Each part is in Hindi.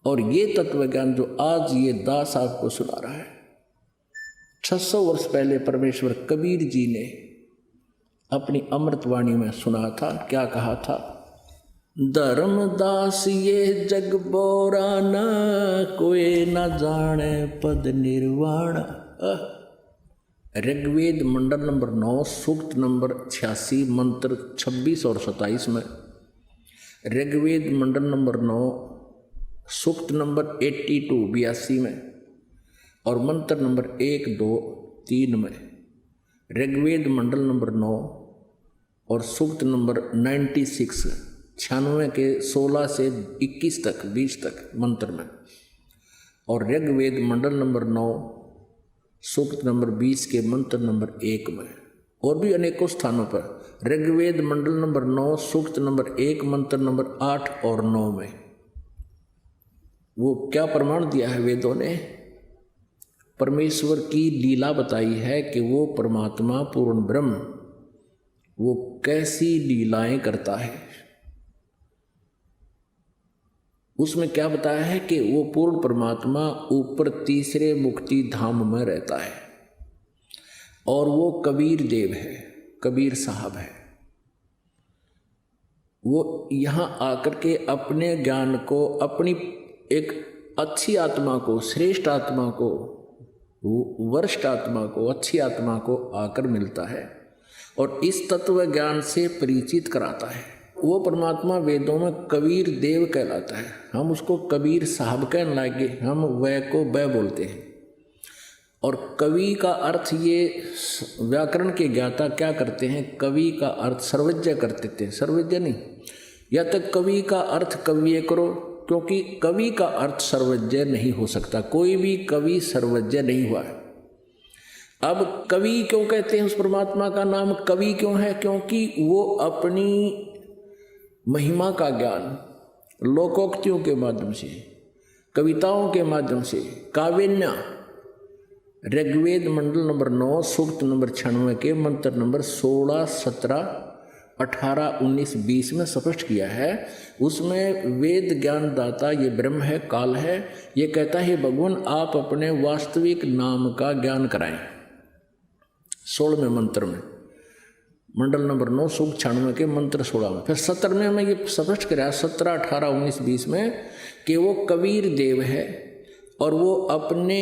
और ये तत्व ज्ञान जो आज ये दास आपको सुना रहा है, 600 वर्ष पहले परमेश्वर कबीर जी ने अपनी अमृतवाणी में सुना था। क्या कहा था? धर्मदास ये जग बोरा न, कोई न जाने पद निर्वाण। ऋग्वेद मंडल नंबर 9 सूक्त नंबर 86 मंत्र 26 और 27 में, ऋग्वेद मंडल नंबर 9 सूक्त नंबर 82 में और मंत्र नंबर 1, 2, 3 में, ऋग्वेद मंडल नंबर 9 और सूक्त नंबर 96 के 16 से 21 तक 20 तक मंत्र में, और ऋग्वेद मंडल नंबर 9 सूक्त नंबर 20 के मंत्र नंबर 1 में, और भी अनेकों स्थानों पर ऋग्वेद मंडल नंबर 9 सूक्त नंबर 1 मंत्र नंबर 8 और 9 में। वो क्या प्रमाण दिया है वेदों ने? परमेश्वर की लीला बताई है कि वो परमात्मा पूर्ण ब्रह्म वो कैसी लीलाएं करता है। उसमें क्या बताया है कि वो पूर्ण परमात्मा ऊपर तीसरे मुक्ति धाम में रहता है और वो कबीर देव है, कबीर साहब है। वो यहाँ आकर के अपने ज्ञान को, अपनी एक अच्छी आत्मा को, श्रेष्ठ आत्मा को, वरिष्ठ आत्मा को, अच्छी आत्मा को आकर मिलता है और इस तत्व ज्ञान से परिचित कराता है। वो परमात्मा वेदों में कबीर देव कहलाता है। हम उसको कबीर साहब कहने लगे, हम वह को वह बोलते हैं। और कवि का अर्थ, ये व्याकरण के ज्ञाता क्या करते हैं, कवि का अर्थ सर्वज्ञ करते थे, सर्वज्ञ नहीं। या तो कवि का अर्थ कव्य करो, क्योंकि कवि का अर्थ सर्वज्ञ नहीं हो सकता, कोई भी कवि सर्वज्ञ नहीं हुआ है। अब कवि क्यों कहते हैं? उस परमात्मा का नाम कवि क्यों है? क्योंकि वो अपनी महिमा का ज्ञान लोकोक्तियों के माध्यम से, कविताओं के माध्यम से, काव्यन्या, ऋग्वेद मंडल नंबर 9 सूक्त नंबर 96 के मंत्र नंबर 16, 17, 18, 19, 20 में स्पष्ट किया है। उसमें वेद ज्ञान दाता ये ब्रह्म है, काल है, ये कहता है भगवान आप अपने वास्तविक नाम का ज्ञान कराएं। 16वें मंत्र में, मंडल नंबर 9 सूक्त 96 के मंत्र 16 में। फिर 17वें में ये स्पष्ट कराया 17, 18, 19, 20 में कि वो कबीर देव है और वो अपने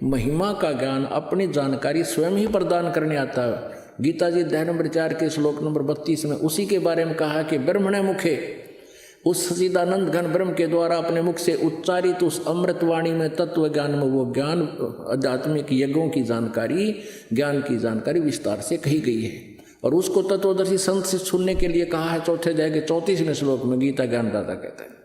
महिमा का ज्ञान, अपनी जानकारी स्वयं ही प्रदान करने आता है। गीता जी अध्याय नंबर 4 के श्लोक नंबर 32 में उसी के बारे में कहा कि ब्रह्मणे मुखे, उस सच्चिदानंद घन ब्रह्म के द्वारा अपने मुख से उच्चारित उस अमृतवाणी में, तत्व ज्ञान में, वो ज्ञान आध्यात्मिक यज्ञों की जानकारी, ज्ञान की जानकारी विस्तार से कही गई है। और उसको तत्वदर्शी संत से सुनने के लिए कहा है 4 अध्याय के 34वें श्लोक में, गीता ज्ञानदाता कहता है।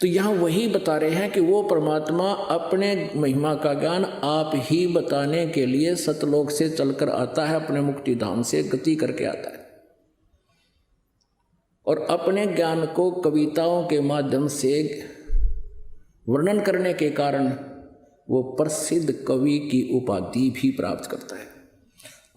तो यहाँ वही बता रहे हैं कि वो परमात्मा अपने महिमा का ज्ञान आप ही बताने के लिए सतलोक से चलकर आता है, अपने मुक्ति धाम से गति करके आता है और अपने ज्ञान को कविताओं के माध्यम से वर्णन करने के कारण वो प्रसिद्ध कवि की उपाधि भी प्राप्त करता है।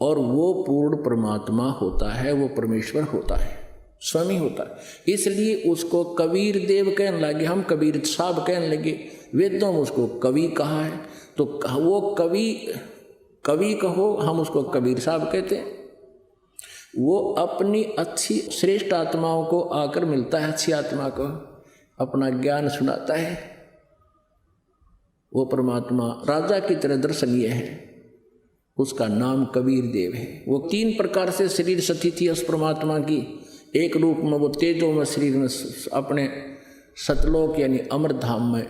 और वो पूर्ण परमात्मा होता है, वो परमेश्वर होता है, स्वयं ही होता है। इसलिए उसको कबीर देव कहने लगे, हम कबीर साहब कहने लगे। वेदों में उसको कवि कहा है, तो वो कवि कहो, हम उसको कबीर साहब कहते हैं। वो अपनी अच्छी श्रेष्ठ आत्माओं को आकर मिलता है, अच्छी आत्मा को अपना ज्ञान सुनाता है। वो परमात्मा राजा की तरह दर्शनीय है, उसका नाम कबीर देव है। वो 3 प्रकार से शरीर सती थी उस परमात्मा की। एक रूप में वो तेजो में शरीर में अपने सतलोक यानी अमर धाम में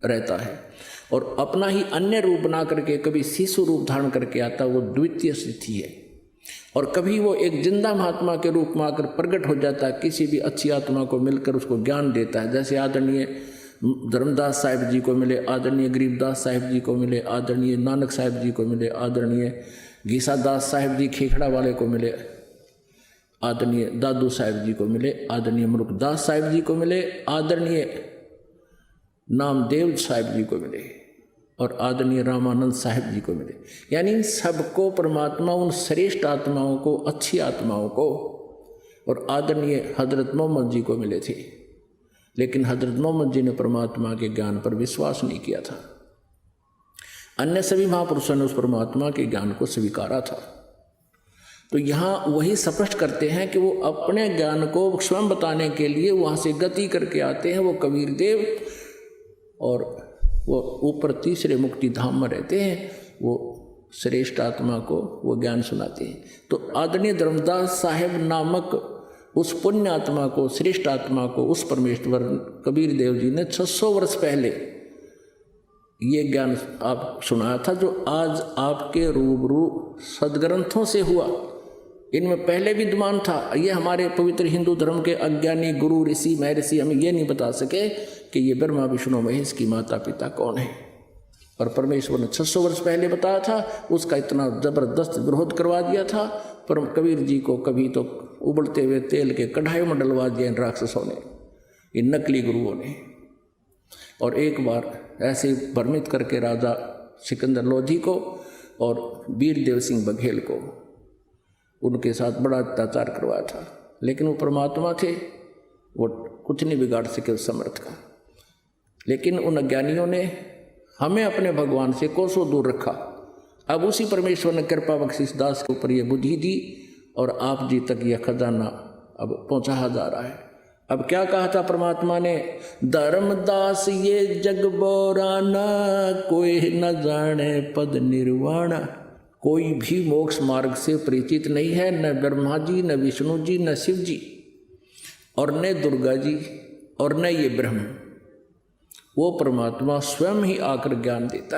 रहता है, और अपना ही अन्य रूप बना करके कभी शिशु रूप धारण करके आता, वो द्वितीय स्थिति है। और कभी वो एक जिंदा महात्मा के रूप में आकर प्रकट हो जाता है, किसी भी अच्छी आत्मा को मिलकर उसको ज्ञान देता है। जैसे आदरणीय धर्मदास साहिब जी को मिले, आदरणीय गरीबदास साहिब जी को मिले, आदरणीय नानक साहिब जी को मिले, आदरणीय गीसादास साहिब जी खेखड़ा वाले को मिले, आदरणीय दादू साहिब जी को मिले, आदरणीय मुरुखदास साहिब जी को मिले, आदरणीय नामदेव साहिब जी को मिले और आदरणीय रामानंद साहिब जी को मिले। यानी इन सबको परमात्मा उन श्रेष्ठ आत्माओं को, अच्छी आत्माओं को, और आदरणीय हजरत मोहम्मद जी को मिले थे। लेकिन हजरत मोहम्मद जी ने परमात्मा के ज्ञान पर विश्वास नहीं किया था। अन्य सभी महापुरुषों ने उस परमात्मा के ज्ञान को स्वीकारा था। तो यहाँ वही स्पष्ट करते हैं कि वो अपने ज्ञान को स्वयं बताने के लिए वहाँ से गति करके आते हैं, वो कबीर देव, और वो ऊपर तीसरे मुक्ति धाम में रहते हैं, वो श्रेष्ठ आत्मा को वो ज्ञान सुनाते हैं। तो आदरणीय धर्मदास साहेब नामक उस पुण्य आत्मा को, श्रेष्ठ आत्मा को, उस परमेश्वर कबीर देव जी ने 600 वर्ष पहले ये ज्ञान आप सुनाया था, जो आज आपके रूबरू सदग्रंथों से हुआ। इनमें पहले विद्यमान था। ये हमारे पवित्र हिंदू धर्म के अज्ञानी गुरु ऋषि महर्षि हमें ये नहीं बता सके कि ये ब्रह्मा विष्णु महेश की माता पिता कौन है, और परमेश्वर ने 600 वर्ष पहले बताया था। उसका इतना जबरदस्त विरोध करवा दिया था, पर कबीर जी को कभी तो उबलते हुए तेल के कढ़ाई में डलवा दिया इन राक्षसों ने, इन नकली गुरुओं ने। और एक बार ऐसे भ्रमित करके राजा सिकंदर लोधी को और वीर देव सिंह बघेल को उनके साथ बड़ा अत्याचार करवाया था। लेकिन वो परमात्मा थे, वो कुछ नहीं बिगाड़ सके उस समर्थ का। लेकिन उन अज्ञानियों ने हमें अपने भगवान से कोसों दूर रखा। अब उसी परमेश्वर ने कृपा बख्शिश दास के ऊपर ये बुद्धि दी, और आप जी तक यह खजाना अब पहुँचाया जा रहा है। अब क्या कहा था परमात्मा ने, धर्मदास ये जग बोराना, कोई न जाने पद निर्वाणा। कोई भी मोक्ष मार्ग से परिचित नहीं है, न ब्रह्मा जी, न विष्णु जी, न शिव जी, और न दुर्गा जी, और न ये ब्रह्म। वो परमात्मा स्वयं ही आकर ज्ञान देता